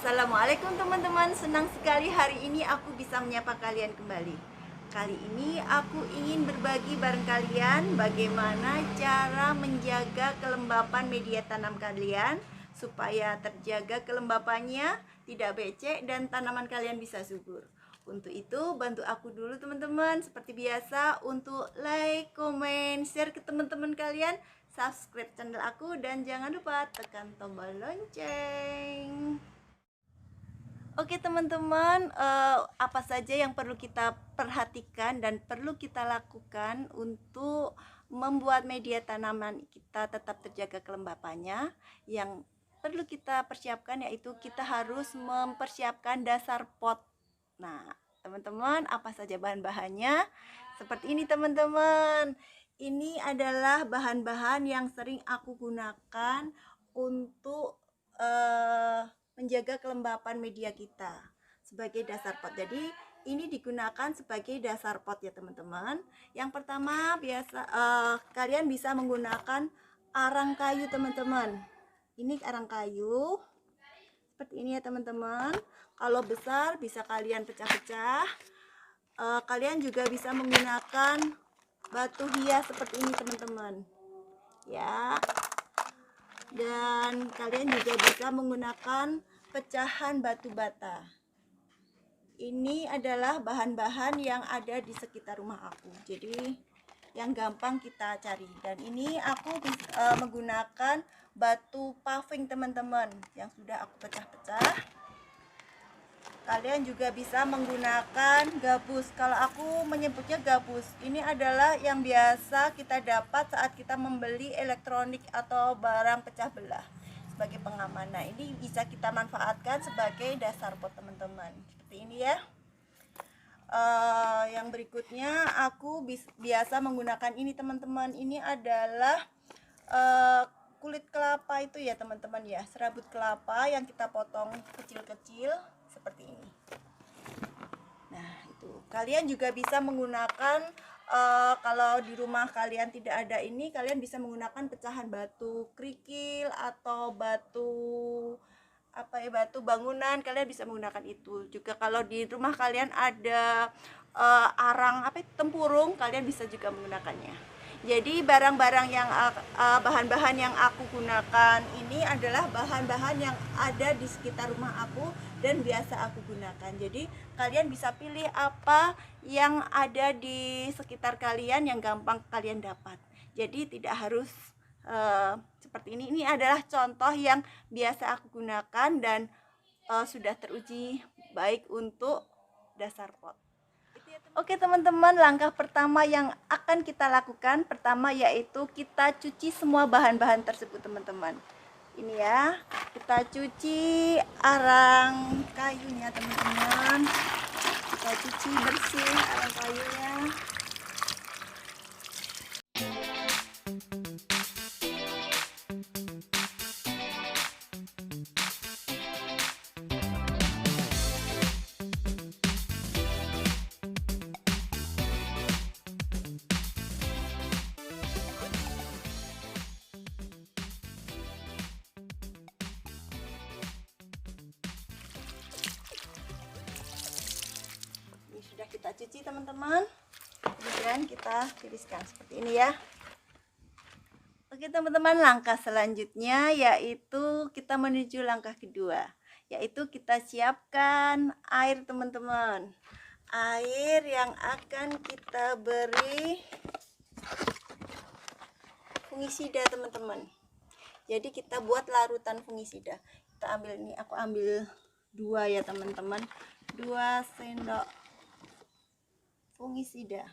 Assalamualaikum teman-teman, senang sekali hari ini aku bisa menyapa kalian kembali. Kali ini aku ingin berbagi bareng kalian bagaimana cara menjaga kelembapan media tanam kalian supaya terjaga kelembapannya, tidak becek dan tanaman kalian bisa subur. Untuk itu bantu aku dulu teman-teman, seperti biasa untuk like, komen, share ke teman-teman kalian, subscribe channel aku dan jangan lupa tekan tombol lonceng. Oke teman-teman, apa saja yang perlu kita perhatikan dan perlu kita lakukan untuk membuat media tanaman kita tetap terjaga kelembapannya. Yang perlu kita persiapkan yaitu kita harus mempersiapkan dasar pot. Nah teman-teman, apa saja bahan-bahannya? Seperti ini teman-teman. Ini adalah bahan-bahan yang sering aku gunakan untuk menjaga kelembapan media kita sebagai dasar pot. Jadi ini digunakan sebagai dasar pot ya teman-teman. Yang pertama kalian bisa menggunakan arang kayu teman-teman. Ini arang kayu seperti ini ya teman-teman. Kalau besar bisa kalian pecah-pecah. Kalian juga bisa menggunakan batu hias seperti ini teman-teman. Ya. Dan kalian juga bisa menggunakan pecahan batu bata. Ini adalah bahan-bahan yang ada di sekitar rumah aku, jadi yang gampang kita cari. Dan ini aku menggunakan batu paving teman-teman yang sudah aku pecah-pecah. Kalian juga bisa menggunakan gabus. Kalau aku menyebutnya gabus, ini adalah yang biasa kita dapat saat kita membeli elektronik atau barang pecah belah sebagai pengaman. Nah, ini bisa kita manfaatkan sebagai dasar pot teman-teman. Seperti ini ya. Yang berikutnya aku biasa menggunakan ini teman-teman. Ini adalah kulit kelapa itu ya teman-teman ya, serabut kelapa yang kita potong kecil-kecil seperti ini. Nah itu kalian juga bisa menggunakan kalau di rumah kalian tidak ada ini, kalian bisa menggunakan pecahan batu kerikil atau batu bangunan, kalian bisa menggunakan itu. Juga kalau di rumah kalian ada arang tempurung, kalian bisa juga menggunakannya. Jadi barang-barang yang bahan-bahan yang aku gunakan ini adalah bahan-bahan yang ada di sekitar rumah aku dan biasa aku gunakan. Jadi kalian bisa pilih apa yang ada di sekitar kalian yang gampang kalian dapat. Jadi tidak harus seperti ini. Ini adalah contoh yang biasa aku gunakan dan sudah teruji baik untuk dasar pot. Oke teman-teman, langkah pertama yang akan kita lakukan pertama yaitu kita cuci semua bahan-bahan tersebut teman-teman. Ini ya, kita cuci arang kayunya teman-teman. Kita cuci bersih arang kayunya. Sudah kita cuci teman-teman, kemudian kita tiriskan seperti ini ya. Oke teman-teman, langkah selanjutnya yaitu kita menuju langkah kedua, yaitu kita siapkan air teman-teman. Air yang akan kita beri fungisida teman-teman. Jadi kita buat larutan fungisida. Kita ambil ini, aku ambil 2 ya teman-teman, 2 sendok fungisida.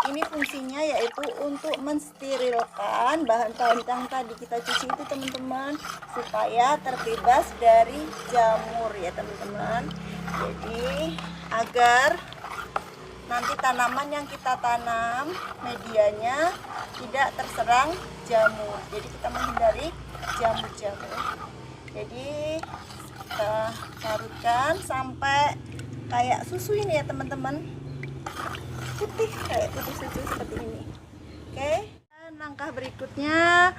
Ini fungsinya yaitu untuk mensterilkan bahan-bahan yang tadi kita cuci itu teman-teman, supaya terbebas dari jamur ya teman-teman. Jadi agar nanti tanaman yang kita tanam medianya tidak terserang jamur. Jadi kita menghindari jamur-jamur. Jadi kita larutkan sampai kayak susu ini ya teman-teman, putih kayak putih susu seperti ini. Oke, langkah berikutnya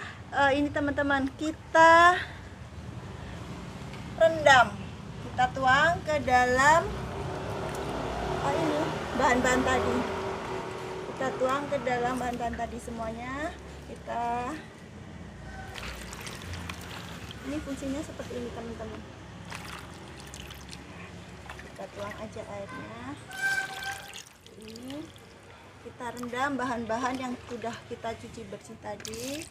ini teman-teman, kita rendam. Kita tuang ke dalam ini bahan-bahan tadi. Kita tuang ke dalam bahan-bahan tadi semuanya. Ini fungsinya seperti ini teman-teman. Kita tuang aja airnya. Ini kita rendam bahan-bahan yang sudah kita cuci bersih tadi.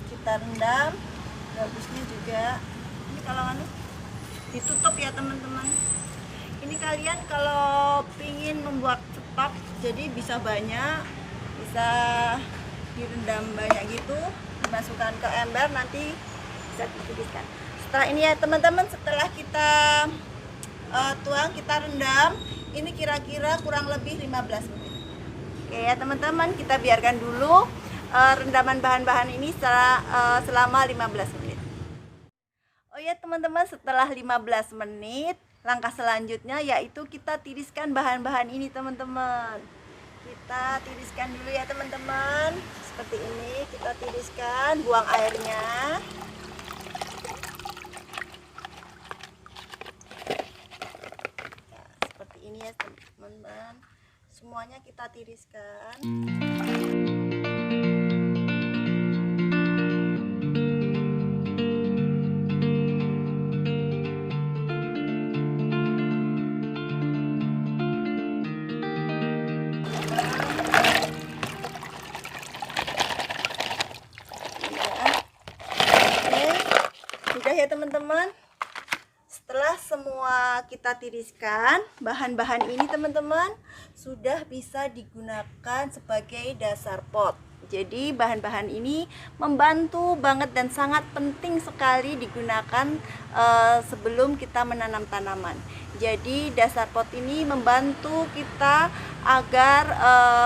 Kita rendam. Bagusnya juga ini kalau ditutup ya teman-teman. Ini kalian kalau pingin membuat stok jadi bisa banyak, bisa direndam banyak gitu, dimasukkan ke ember, nanti bisa ditiriskan. Setelah ini ya teman-teman, setelah kita tuang, kita rendam, ini kira-kira kurang lebih 15 menit. Oke ya teman-teman, kita biarkan dulu rendaman bahan-bahan ini selama 15 menit. Oh ya teman-teman, setelah 15 menit langkah selanjutnya yaitu kita tiriskan bahan-bahan ini teman-teman. Kita tiriskan dulu ya teman-teman. Seperti ini kita tiriskan, buang airnya. Ya, seperti ini ya teman-teman. Semuanya kita tiriskan. Ya teman-teman, setelah semua kita tiriskan bahan-bahan ini teman-teman, sudah bisa digunakan sebagai dasar pot. Jadi bahan-bahan ini membantu banget dan sangat penting sekali digunakan sebelum kita menanam tanaman. Jadi dasar pot ini membantu kita agar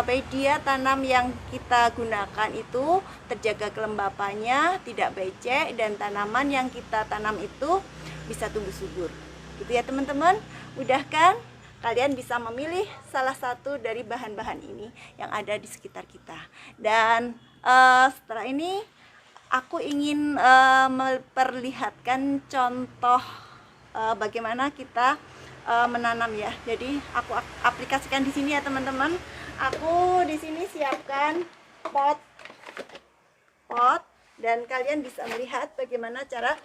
media tanam yang kita gunakan itu terjaga kelembapannya, tidak becek, dan tanaman yang kita tanam itu bisa tumbuh subur. Gitu ya teman-teman. Mudah kan? Kalian bisa memilih salah satu dari bahan-bahan ini yang ada di sekitar kita. Dan setelah ini aku ingin memperlihatkan contoh bagaimana kita menanam ya. Jadi aku aplikasikan di sini ya teman-teman. Aku di sini siapkan pot dan kalian bisa melihat bagaimana cara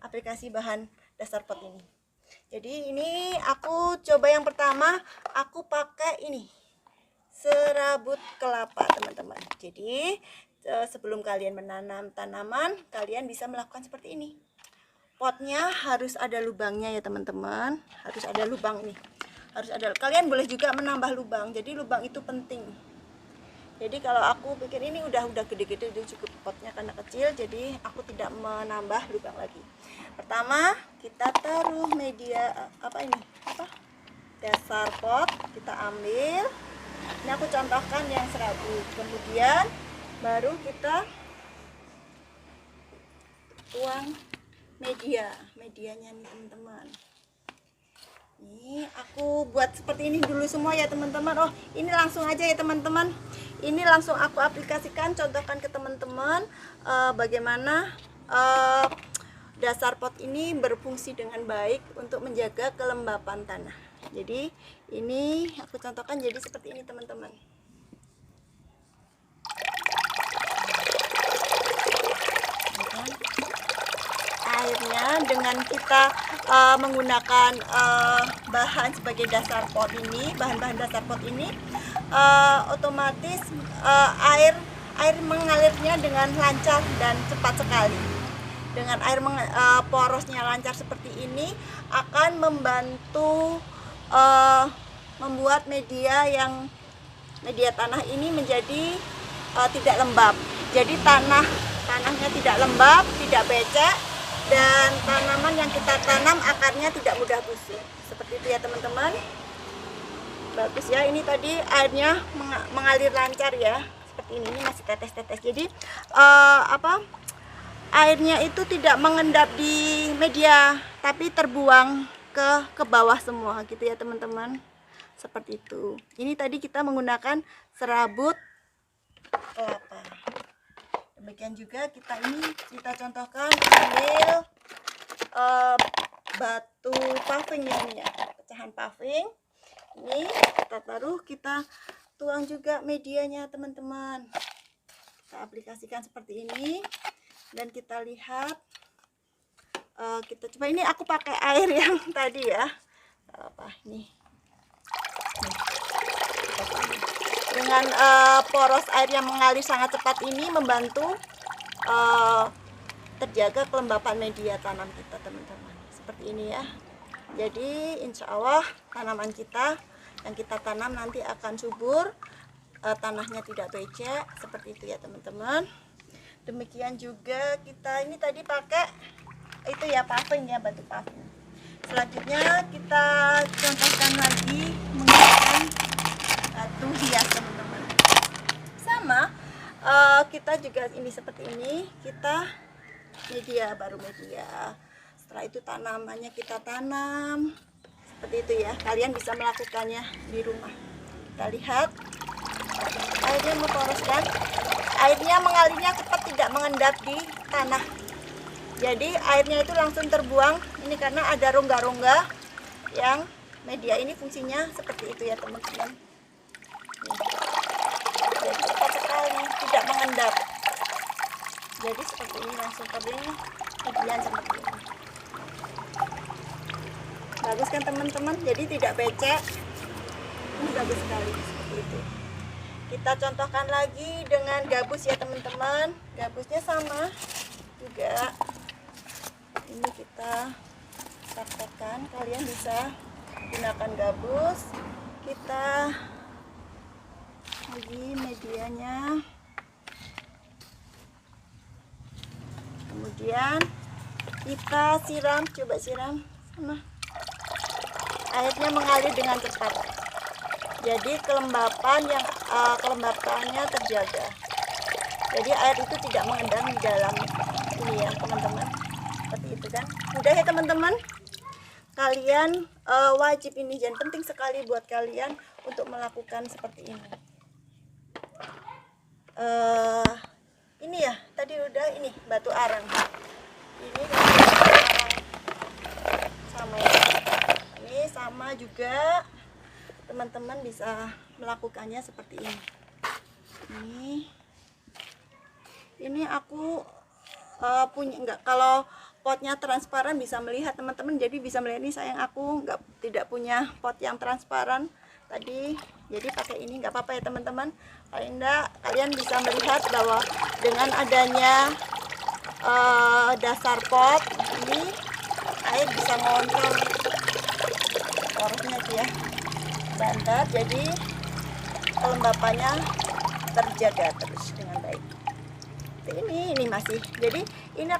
aplikasi bahan dasar pot ini. Jadi ini aku coba yang pertama, aku pakai ini serabut kelapa teman-teman. Jadi sebelum kalian menanam tanaman, kalian bisa melakukan seperti ini. Potnya harus ada lubangnya ya teman-teman, harus ada lubang ini, harus ada. Kalian boleh juga menambah lubang, jadi lubang itu penting. Jadi kalau aku pikir ini udah gede-gede, udah cukup potnya karena kecil, jadi aku tidak menambah lubang lagi. Pertama kita taruh media dasar pot, kita ambil. Ini aku contohkan yang serabut. Kemudian baru kita tuang medianya nih teman-teman. Ini aku buat seperti ini dulu semua ya teman-teman. Oh, ini langsung aja ya teman-teman. Ini langsung aku aplikasikan, contohkan ke teman-teman bagaimana dasar pot ini berfungsi dengan baik untuk menjaga kelembapan tanah. Jadi ini aku contohkan jadi seperti ini teman-teman. Airnya dengan kita menggunakan bahan sebagai dasar pot ini, bahan-bahan dasar pot ini, otomatis air mengalirnya dengan lancar dan cepat sekali. Dengan air porosnya lancar seperti ini akan membantu membuat media tanah ini menjadi tidak lembab. Jadi tanahnya tidak lembab, tidak becek, dan tanaman yang kita tanam akarnya tidak mudah busuk. Seperti itu ya teman-teman. Bagus ya, ini tadi airnya mengalir lancar ya. Seperti ini masih tetes-tetes. Jadi airnya itu tidak mengendap di media, tapi terbuang ke bawah semua gitu ya teman-teman. Seperti itu. Ini tadi kita menggunakan serabut kelapa. Demikian juga kita contohkan ambil batu paving ya, pecahan paving. Ini kita taruh, kita tuang juga medianya teman-teman. Kita aplikasikan seperti ini dan kita lihat. Kita coba, ini aku pakai air yang tadi ya. Nih. Dengan poros air yang mengalir sangat cepat ini membantu terjaga kelembapan media tanam kita teman-teman. Seperti ini ya. Jadi insya Allah tanaman kita yang kita tanam nanti akan subur, tanahnya tidak becek, seperti itu ya teman-teman. Demikian juga kita ini tadi pakai itu ya paving ya, batu paving. Selanjutnya kita contohkan lagi menggunakan batu hias teman-teman. Sama kita juga ini seperti ini, kita baru media. Setelah itu tanamannya kita tanam seperti itu ya. Kalian bisa melakukannya di rumah. Kita lihat airnya memporos kan, airnya mengalirnya cepat, tidak mengendap di tanah. Jadi airnya itu langsung terbuang. Ini karena ada rongga-rongga yang media ini fungsinya seperti itu ya teman-teman. Jadi cepat sekali, tidak mengendap. Jadi seperti ini langsung kering, kemudian seperti ini. Bagus kan teman-teman? Jadi tidak becek. Ini bagus sekali seperti itu. Kita contohkan lagi dengan gabus ya teman-teman. Gabusnya sama juga. Ini kita praktekkan, kalian bisa gunakan gabus. Kita lagi medianya, kemudian kita siram, coba siram sama, airnya mengalir dengan cepat, jadi kelembapannya terjaga, jadi air itu tidak mengendap di dalam ini ya teman-teman. Seperti itu kan, mudah ya teman-teman. Kalian wajib ini, dan penting sekali buat kalian untuk melakukan seperti ini. Ini ya tadi udah, ini batu arang, ini batu arang sama ya, ini sama juga teman-teman bisa melakukannya seperti ini. Ini aku punya, enggak, kalau potnya transparan bisa melihat teman-teman, jadi bisa melihat. Ini sayang aku tidak punya pot yang transparan tadi, jadi pakai ini, nggak apa-apa ya teman-teman. Paling enggak kalian bisa melihat bahwa dengan adanya dasar pot ini, air bisa ngontrol porosnya ya, bantet, jadi kelembapannya terjaga terus dengan baik. Ini masih, jadi ini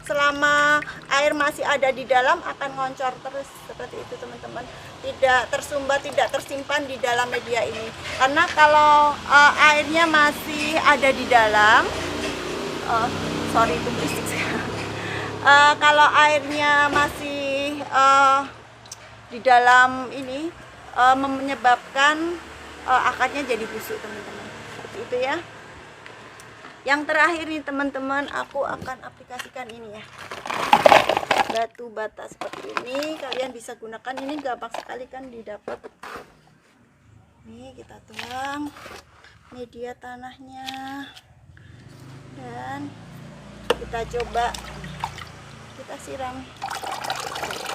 selama air masih ada di dalam akan ngoncor terus seperti itu teman-teman, tidak tersumbat, tidak tersimpan di dalam media ini. Karena kalau airnya masih ada di dalam, sorry itu berisik kalau airnya masih di dalam ini, menyebabkan akarnya jadi busuk teman-teman, seperti itu ya. Yang terakhir nih teman-teman, aku akan aplikasikan ini ya, batu bata seperti ini. Kalian bisa gunakan, ini gampang sekali kan didapat. Nih kita tuang media tanahnya dan kita coba kita siram.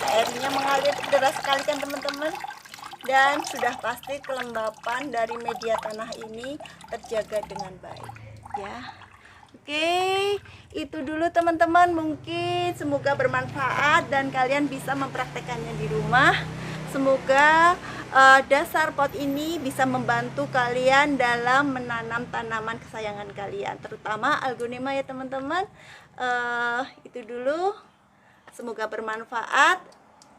Airnya mengalir deras sekali kan teman-teman, dan sudah pasti kelembapan dari media tanah ini terjaga dengan baik ya. Oke, itu dulu teman-teman, mungkin semoga bermanfaat dan kalian bisa mempraktekannya di rumah. Semoga dasar pot ini bisa membantu kalian dalam menanam tanaman kesayangan kalian, terutama Algonema ya teman-teman. Itu dulu, semoga bermanfaat.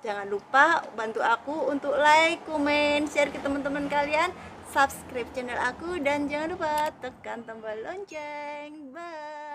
Jangan lupa bantu aku untuk like, komen, share ke teman-teman kalian, subscribe channel aku, dan jangan lupa tekan tombol lonceng. Bye.